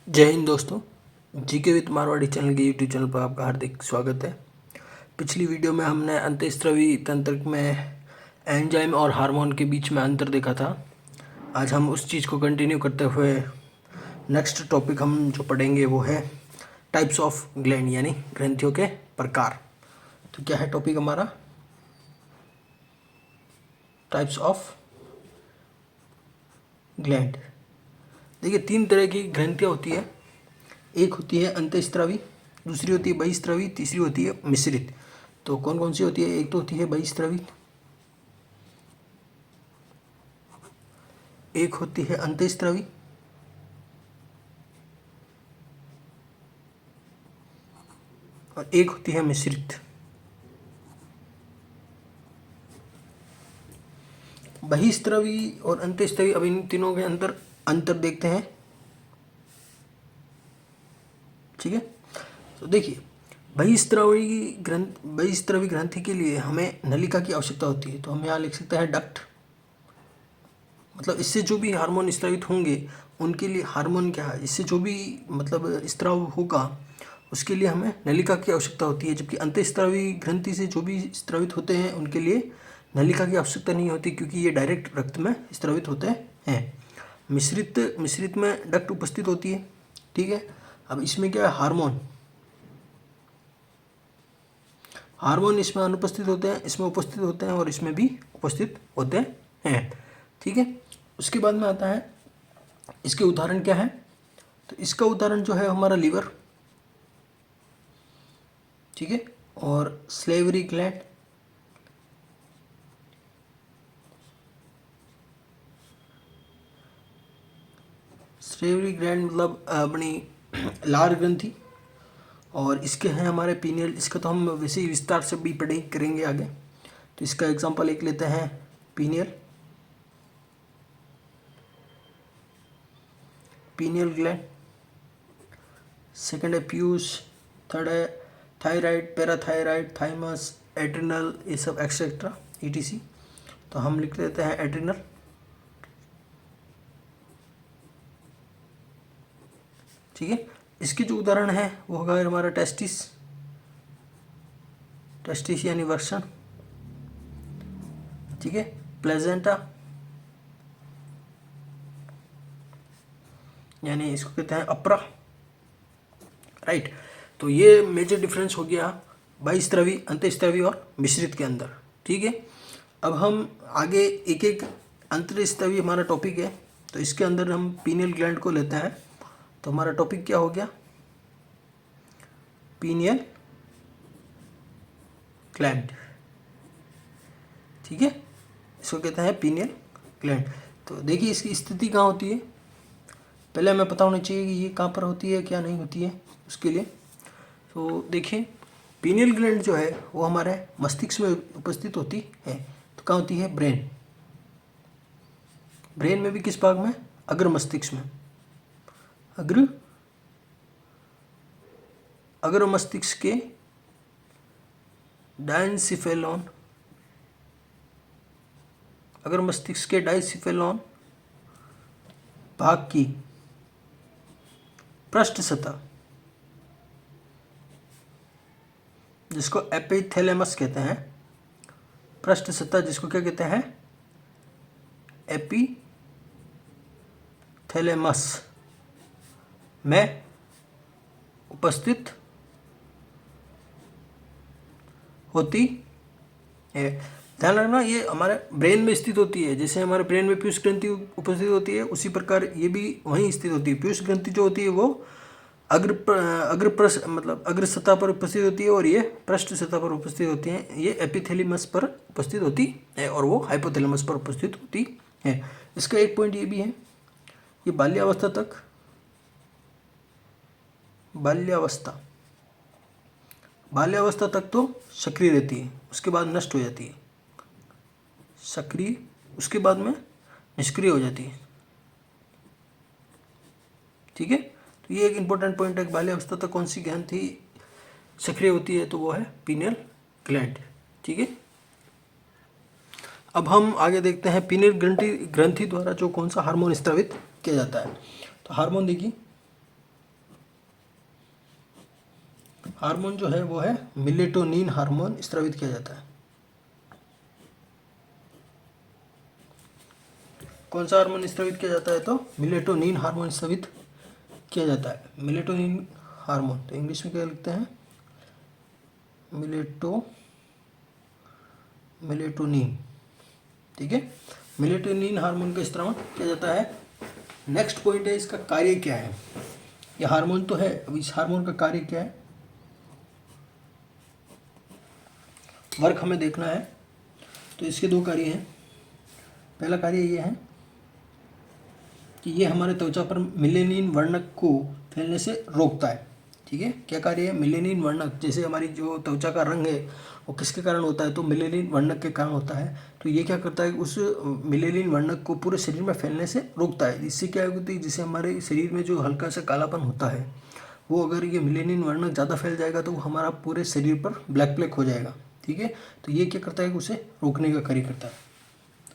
जय हिंद दोस्तों। GK with Marwari channel के यूट्यूब चैनल पर आपका हार्दिक स्वागत है। पिछली वीडियो में हमने अंतःस्रावी तंत्र में एंजाइम और हार्मोन के बीच में अंतर देखा था। आज हम उस चीज़ को कंटिन्यू करते हुए नेक्स्ट टॉपिक हम जो पढ़ेंगे वो है टाइप्स ऑफ ग्लैंड यानी ग्रंथियों के प्रकार। तो क्या है टॉपिक हमारा? Types of gland. देखिए, 3 तरह की ग्रंथियाँ होती है। एक होती है अंतःस्रावी, दूसरी होती है बहिस्रावी, तीसरी होती है मिश्रित। तो कौन कौन सी होती है? एक तो होती है बहिस्रावी, एक होती है अंतःस्रावी और एक होती है मिश्रित। बहिस्रावी और अंतःस्रावी, अब इन तीनों के अंतर देखते हैं। ठीक है, तो देखिए, बहिस्रावी ग्रंथि के लिए हमें नलिका की आवश्यकता होती है। तो हम यहाँ लिख सकते हैं डक्ट। मतलब इससे जो भी हार्मोन स्रावित होंगे उनके लिए हार्मोन क्या है, इससे जो भी मतलब स्राव होगा उसके लिए हमें नलिका की आवश्यकता होती है। जबकि अंतःस्रावी ग्रंथि से जो भी स्रावित होते हैं उनके लिए नलिका की आवश्यकता नहीं होती, क्योंकि ये डायरेक्ट रक्त में स्रावित होते हैं। मिश्रित में डक्ट उपस्थित होती है। ठीक है, अब इसमें क्या है, हार्मोन इसमें अनुपस्थित होते हैं, इसमें उपस्थित होते हैं और इसमें भी उपस्थित होते हैं। ठीक है, उसके बाद में आता है इसके उदाहरण क्या है। तो इसका उदाहरण जो है हमारा लीवर, ठीक है, और स्लेवरी ग्लैंड, मतलब अपनी लार ग्रंथि, और इसके हैं हमारे पीनियल। इसका तो हम वैसे ही विस्तार से भी पढ़े करेंगे आगे। तो इसका एग्जांपल एक लेते हैं, पीनियल ग्लैंड। सेकंड है प्यूस। थर्ड है थायराइड, पैराथायराइड, थाइमस, एड्रिनल, ये सब एक्सेट्रा ईटीसी। तो हम लिख लेते हैं एड्रिनल। ठीक है, इसके जो उदाहरण है वो होगा हमारा टेस्टिस यानी वर्षण। ठीक है, प्लेजेंटा यानी इसको कहते हैं अपरा। राइट, तो ये मेजर डिफरेंस हो गया बहिस्रावी, अंतःस्रावी और मिश्रित के अंदर। ठीक है, अब हम आगे एक एक अंतःस्रावी हमारा टॉपिक है, तो इसके अंदर हम पीनियल ग्लैंड को लेते हैं। तो हमारा टॉपिक क्या हो गया? Pineal gland. ठीक है, इसको कहते हैं पीनियल ग्लैंड। तो देखिए, इसकी स्थिति कहाँ होती है, पहले हमें पता होना चाहिए कि ये कहाँ पर होती है, क्या नहीं होती है उसके लिए। तो देखिए, पीनियल ग्लैंड जो है वो हमारे मस्तिष्क में उपस्थित होती है। तो कहाँ होती है? ब्रेन में भी किस भाग में? अग्र मस्तिष्क में। अग्र मस्तिष्क के डायनसिफेलॉन, अगर मस्तिष्क के डायसिफेलॉन भाग की पृष्ठ सतह, जिसको एपिथैलेमस कहते हैं, पृष्ठ सतह जिसको क्या कहते हैं? एपिथैलेमस में उपस्थित होती है। ध्यान रखना, ये हमारे ब्रेन में स्थित होती है। जैसे हमारे ब्रेन में पीयूष ग्रंथि उपस्थित होती है, उसी प्रकार ये भी वहीं स्थित होती है। पीयूष ग्रंथि जो होती है वो मतलब अग्र सतह पर उपस्थित होती है, और ये पृष्ठ सतह पर उपस्थित होती हैं। ये एपिथैलेमस पर उपस्थित होती है और वो हाइपोथैलेमस पर उपस्थित होती है। इसका एक पॉइंट ये भी है, ये बाल्यावस्था तक तो सक्रिय रहती है, उसके बाद नष्ट हो जाती है। सक्रिय, उसके बाद में निष्क्रिय हो जाती है। ठीक है, तो ये एक इंपॉर्टेंट पॉइंट है। बाल्यावस्था तक कौन सी ग्रंथि सक्रिय होती है? तो वो है पीनियल ग्लैंड। ठीक है, अब हम आगे देखते हैं पीनियल ग्रंथि द्वारा जो कौन सा हार्मोन स्रावित किया जाता है। तो हार्मोन देखिए, हार्मोन जो है वो है मेलेटोनिन हार्मोन स्रावित किया जाता है। कौन सा हार्मोन स्रावित किया जाता है? तो मेलेटोनिन हार्मोन स्रावित किया जाता है। मेलेटोनिन हार्मोन, तो इंग्लिश में क्या लिखते हैं? मेलेटोनिन, ठीक है। मेलेटोनिन हार्मोन का स्रावन किया जाता है। नेक्स्ट पॉइंट है इसका कार्य क्या है। ये हार्मोन तो है, अब इस हार्मोन का कार्य क्या है, वर्क हमें देखना है। तो इसके दो कार्य हैं। पहला कार्य ये है कि ये हमारे त्वचा पर मिलेनिन वर्णक को फैलने से रोकता है, ठीक है। क्या कार्य है? मिलेनिन वर्णक, जैसे हमारी जो त्वचा का रंग है वो किसके कारण होता है? तो मिलेनिन वर्णक के कारण होता है। तो ये क्या करता है? उस मिलेनिन वर्णक को पूरे शरीर में फैलने से रोकता है। इससे क्या होती है? जिससे हमारे शरीर में जो हल्का सा कालापन होता है वो, अगर ये मिलेनिन वर्णक ज़्यादा फैल जाएगा तो वो हमारा पूरे शरीर पर ब्लैक ब्लैक हो जाएगा, ठीक है। तो ये क्या करता है? उसे रोकने का कार्य करता है।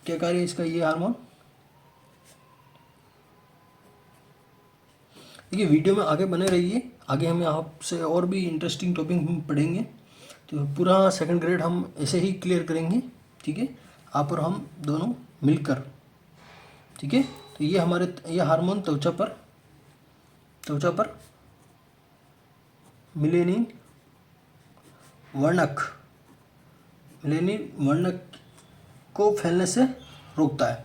क्या कार्य है इसका ये हार्मोन? देखिए, वीडियो में आगे बने रहिए, आगे हम आपसे और भी इंटरेस्टिंग टॉपिक हम पढ़ेंगे। तो पूरा सेकंड ग्रेड हम ऐसे ही क्लियर करेंगे, ठीक है, आप और हम दोनों मिलकर, ठीक है। तो ये हमारे ये हार्मोन त्वचा पर मिलेनिन वर्णक को फैलने से रोकता है।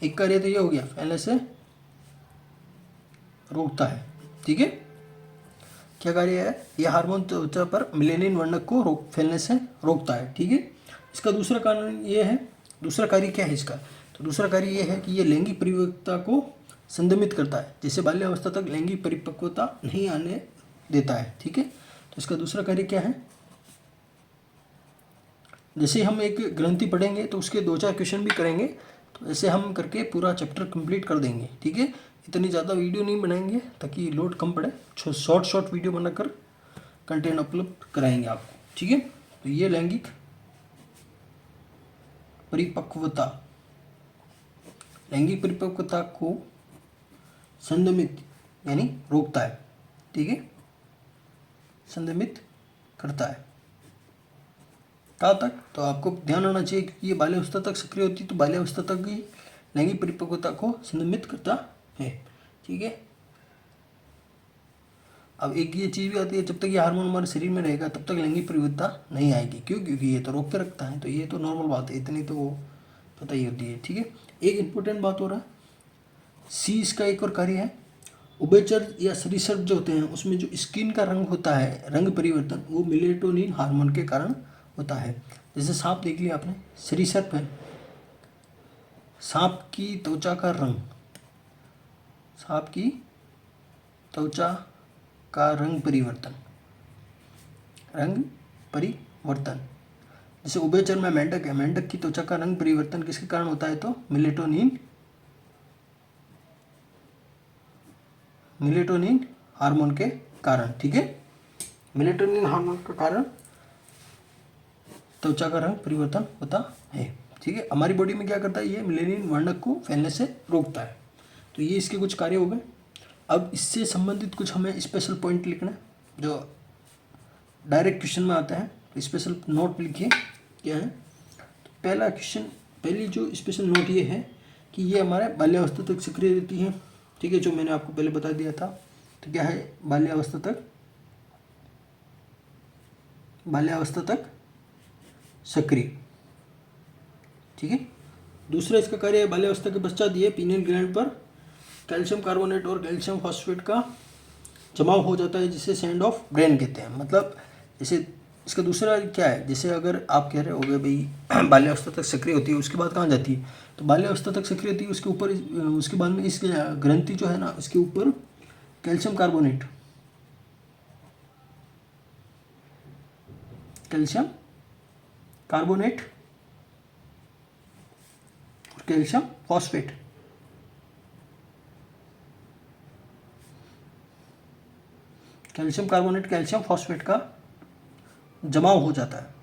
एक कार्य तो ये हो गया, फैलने से रोकता है, ठीक है। क्या कार्य है? यह हार्मोन त्वचा पर मिलेनिन वर्णक को फैलने से रोकता है, ठीक है। इसका दूसरा कारण ये है, दूसरा कार्य क्या है इसका? तो दूसरा कार्य ये है कि ये लैंगिक परिपक्वता को संदमित करता है, जैसे बाल्यावस्था तक लैंगिक परिपक्वता नहीं आने देता है, ठीक है। तो इसका दूसरा कार्य क्या है? जैसे हम एक ग्रंथि पढ़ेंगे तो उसके 2-4 क्वेश्चन भी करेंगे, तो ऐसे हम करके पूरा चैप्टर कंप्लीट कर देंगे, ठीक है। इतनी ज़्यादा वीडियो नहीं बनाएंगे ताकि लोड कम पड़े, शॉर्ट वीडियो बनाकर कंटेंट अपलोड कराएंगे आपको, ठीक है। तो ये लैंगिक परिपक्वता को संदमित यानी रोकता है, ठीक है, संदमित करता है। कहाँ तक? तो आपको ध्यान होना चाहिए कि ये बाल्यावस्था तक सक्रिय होती है, तो बाल्यावस्था तक ही लैंगिक परिपक्वता को संदमित करता है, ठीक है। अब एक ये चीज़ भी आती है, जब तक ये हार्मोन हमारे शरीर में रहेगा तब तक लैंगिक परिपक्वता नहीं आएगी। क्यों? क्योंकि ये तो रोक के रखता है, तो ये तो नॉर्मल बात है, इतनी तो पता ही होती है, ठीक है। एक इम्पोर्टेंट बात हो रहा है, सी इसका एक और कार्य है, उभयचर या सरीसृप जो होते हैं उसमें जो स्किन का रंग होता है, रंग परिवर्तन, वो मेलेटोनिन हार्मोन के कारण होता है। जैसे सांप देख लिया आपने, सरीसृप है, सांप की त्वचा का रंग, सांप की त्वचा का रंग परिवर्तन, जैसे उभयचर में मेंढक है, मेंढक की त्वचा का रंग परिवर्तन किसके कारण होता है? तो मेलेटोनिन हार्मोन के कारण, ठीक है। मेलेटोनिन हार्मोन के कारण त्वचा का रंग परिवर्तन होता है, ठीक है। हमारी बॉडी में क्या करता है? ये मेलेनिन वर्णक को फैलने से रोकता है। तो ये इसके कुछ कार्य हो गए। अब इससे संबंधित कुछ हमें स्पेशल पॉइंट लिखना है जो डायरेक्ट क्वेश्चन में आता है, तो स्पेशल नोट लिखिए क्या है। तो पहला क्वेश्चन, पहली जो स्पेशल नोट ये है कि ये हमारे बाल्यावस्था तक सक्रिय रहती है, ठीक है, जो मैंने आपको पहले बता दिया था। तो क्या है? बाल्यावस्था तक सक्रिय, ठीक है। दूसरा इसका कार्य है, बाल्यावस्था के पश्चात ये पीनियल ग्लैंड पर कैल्शियम कार्बोनेट और कैल्शियम फॉस्फेट का जमाव हो जाता है, जिसे सैंड ऑफ ब्रेन कहते हैं। मतलब जैसे इसका दूसरा क्या है, जैसे अगर आप कह रहे हो गए भाई बाल्यावस्था तक सक्रिय होती है, उसके बाद कहाँ जाती है? तो बाल्यावस्था तक सक्रिय होती है, उसके ऊपर उसके बाद में इस ग्रंथि जो है ना, इसके ऊपर कैल्शियम कार्बोनेट, और calcium phosphate, calcium carbonate, calcium phosphate का जमाव हो जाता है,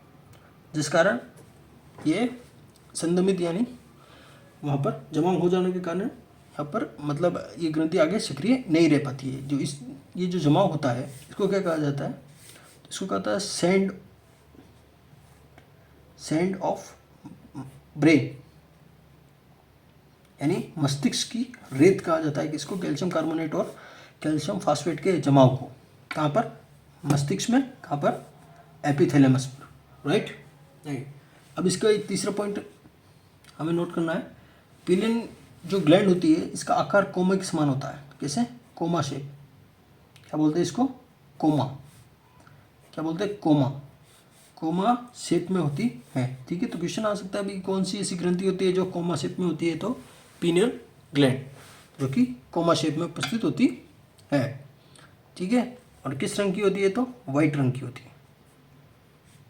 जिस कारण ये संदमित यानी वहाँ पर जमाव हो जाने के कारण यहाँ पर मतलब ये ग्रंथि आगे सक्रिय नहीं रह पाती है। जो इस ये जो जमाव होता है इसको क्या कहा जाता है? इसको कहता है सैंड ऑफ ब्रेन, यानी मस्तिष्क की रेत कहा जाता है किसको? कैल्शियम कार्बोनेट और कैल्शियम फास्फेट के जमाव को। कहाँ पर? मस्तिष्क में। कहाँ पर? एपिथैलेमस पर, राइट। नहीं, अब इसका एक तीसरा पॉइंट हमें नोट करना है। पिनियन जो ग्लैंड होती है इसका आकार कोमा के समान होता है। कैसे? Coma shape. क्या बोलते हैं इसको? कोमा। क्या बोलते हैं? कोमा शेप में होती है। ठीक है, तो क्वेश्चन आ सकता है भाई कौन सी ऐसी ग्रंथि होती है जो कोमा शेप में होती है? तो पिनियन ग्लैंड, जो कि कोमा शेप में उपस्थित होती है। ठीक है, और किस रंग की होती है? तो वाइट रंग की होती है।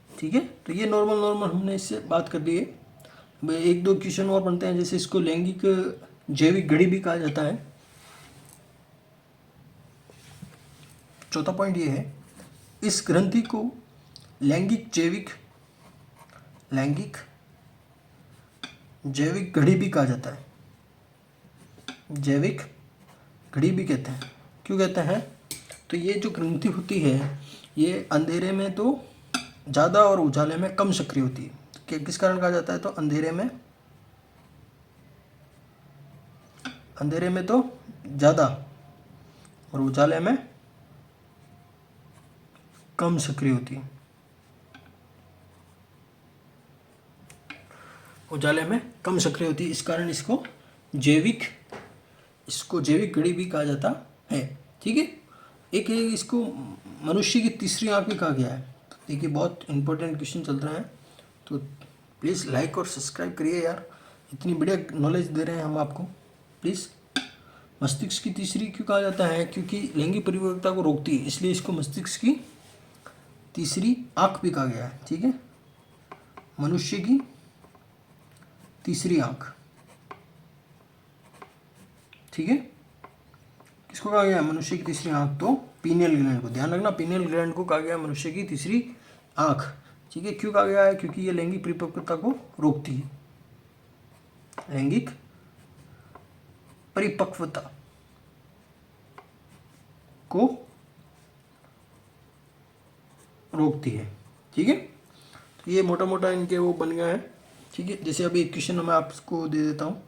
ठीक है, तो ये नॉर्मल हमने इससे बात कर ली है। एक दो क्वेश्चन और बनते हैं, जैसे इसको लैंगिक जैविक घड़ी भी कहा जाता है। चौथा पॉइंट ये है, इस ग्रंथि को लैंगिक जैविक घड़ी भी कहा जाता है। जैविक घड़ी भी कहते हैं। क्यों कहते हैं? तो ये जो ग्रंथि होती है ये अंधेरे में तो ज़्यादा और उजाले में कम सक्रिय होती है। किस कारण कहा जाता है? तो अंधेरे में तो ज़्यादा और उजाले में कम सक्रिय होती है। उजाले में कम सक्रिय होती है, इस कारण इसको जैविक घड़ी भी कहा जाता है। ठीक है, एक इसको मनुष्य की तीसरी आंख भी कहा गया है। तो देखिए, बहुत इंपॉर्टेंट क्वेश्चन चल रहा है, तो प्लीज़ लाइक और सब्सक्राइब करिए यार, इतनी बढ़िया नॉलेज दे रहे हैं हम आपको। प्लीज़, मस्तिष्क की तीसरी क्यों कहा जाता है? क्योंकि लैंगिक परिपक्वता को रोकती है, इसलिए इसको मस्तिष्क की तीसरी आंख भी कहा गया है। ठीक है, मनुष्य की तीसरी आंख। ठीक है, किसको कहा गया है मनुष्य की तीसरी आंख? तो पीनियल ग्लैंड को। ध्यान रखना, पीनियल ग्लैंड को कहा गया मनुष्य की तीसरी आंख। ठीक है, क्यों कहा गया है? क्योंकि ये लैंगिक परिपक्वता को रोकती है। लैंगिक परिपक्वता को रोकती है। ठीक है, तो ये मोटा मोटा इनके वो बन गया है। ठीक है, जैसे अभी एक क्वेश्चन मैं आपको दे देता हूँ।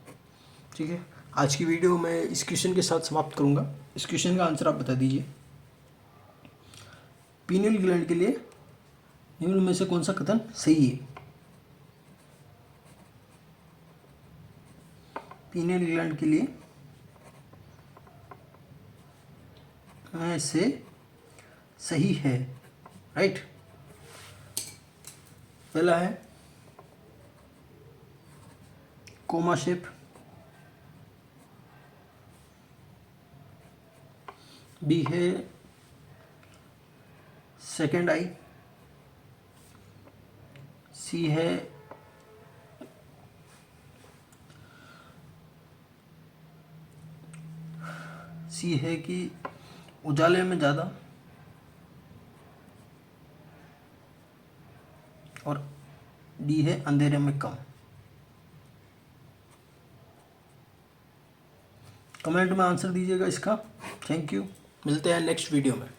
ठीक है, आज की वीडियो मैं इस क्वेश्चन के साथ समाप्त करूँगा। इस क्वेश्चन का आंसर आप बता दीजिए। पीनियल ग्लैंड के लिए निम्न में से कौन सा कथन सही है? पीनियल ग्लैंड के लिए में से सही है, राइट। पहला है कोमा शेप, बी है सेकेंड आई, सी है कि उजाले में ज़्यादा, और डी है अंधेरे में कम। कमेंट में आंसर दीजिएगा इसका। थैंक यू, मिलते हैं नेक्स्ट वीडियो में।